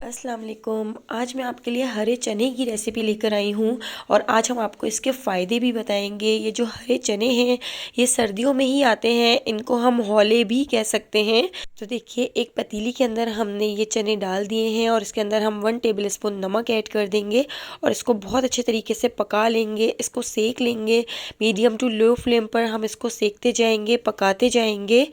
अस्सलाम वालेकुम। आज मैं आपके लिए हरे चने की रेसिपी लेकर आई हूँ और आज हम आपको इसके फ़ायदे भी बताएंगे। ये जो हरे चने हैं ये सर्दियों में ही आते हैं, इनको हम हौले भी कह सकते हैं। तो देखिए, एक पतीली के अंदर हमने ये चने डाल दिए हैं और इसके अंदर हम 1 टेबल स्पून नमक ऐड कर देंगे और इसको बहुत अच्छे तरीके से पका लेंगे। इसको सेक लेंगे, मीडियम टू लो फ्लेम पर हम इसको सेकते जाएंगे, पकाते जाएंगे।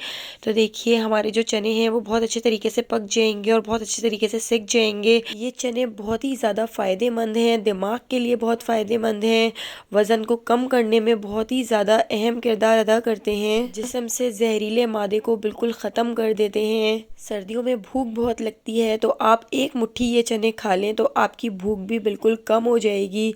तो देखिए, हमारे जो चने हैं वो बहुत अच्छे तरीके से पक जाएंगे और बहुत अच्छे तरीके से सिक जाएंगे। ये चने बहुत ही ज़्यादा फ़ायदेमंद हैं, दिमाग के लिए बहुत फ़ायदेमंद हैं, वज़न को कम करने में बहुत ही ज़्यादा अहम किरदार अदा करते हैं, जिस्म से जहरीले मादे को बिल्कुल ख़त्म कर देते हैं। सर्दियों में भूख बहुत लगती है तो आप एक मुट्ठी ये चने खा लें तो आपकी भूख भी बिल्कुल कम हो जाएगी।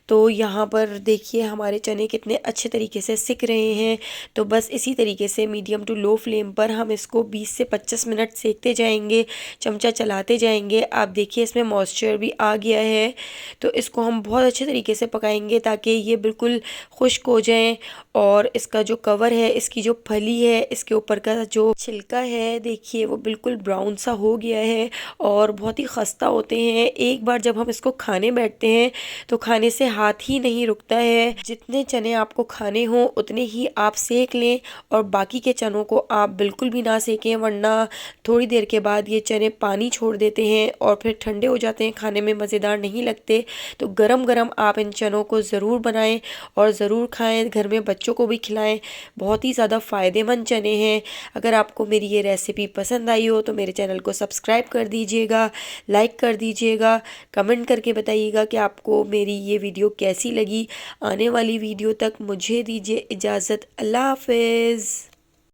तो यहाँ पर देखिए हमारे चने कितने अच्छे तरीके से सिक रहे हैं। तो बस इसी तरीके से मीडियम टू लो फ्लेम पर हम इसको 20 से 25 मिनट सेकते जाएंगे, चमचा चलाते जाएंगे। आप देखिए इसमें मॉइस्चर भी आ गया है। तो इसको हम बहुत अच्छे तरीके से पकाएंगे ताकि ये बिल्कुल खुश्क हो जाएं और इसका जो कवर है, इसकी जो फली है, इसके ऊपर का जो छिलका है, देखिए वो बिल्कुल ब्राउन सा हो गया है और बहुत ही खस्ता होते हैं। एक बार जब हम इसको खाने बैठते हैं तो खाने से हाथ ही नहीं रुकता है। जितने चने आपको खाने हों उतने ही आप सेक लें और बाकी के चनों को आप बिल्कुल भी ना सेकें, वरना थोड़ी देर के बाद ये चने पानी छोड़ देते हैं और फिर ठंडे हो जाते हैं, खाने में मज़ेदार नहीं लगते। तो गरम गरम आप इन चनों को ज़रूर बनाएं और ज़रूर खाएं, घर में बच्चों को भी खिलाएं। बहुत ही ज़्यादा फ़ायदेमंद चने हैं। अगर आपको मेरी ये रेसिपी पसंद आई हो तो मेरे चैनल को सब्सक्राइब कर दीजिएगा, लाइक कर दीजिएगा, कमेंट करके बताइएगा कि आपको मेरी ये वीडियो कैसी लगी। आने वाली वीडियो तक मुझे दीजिए इजाज़त। अल्लाह हाफ़िज़।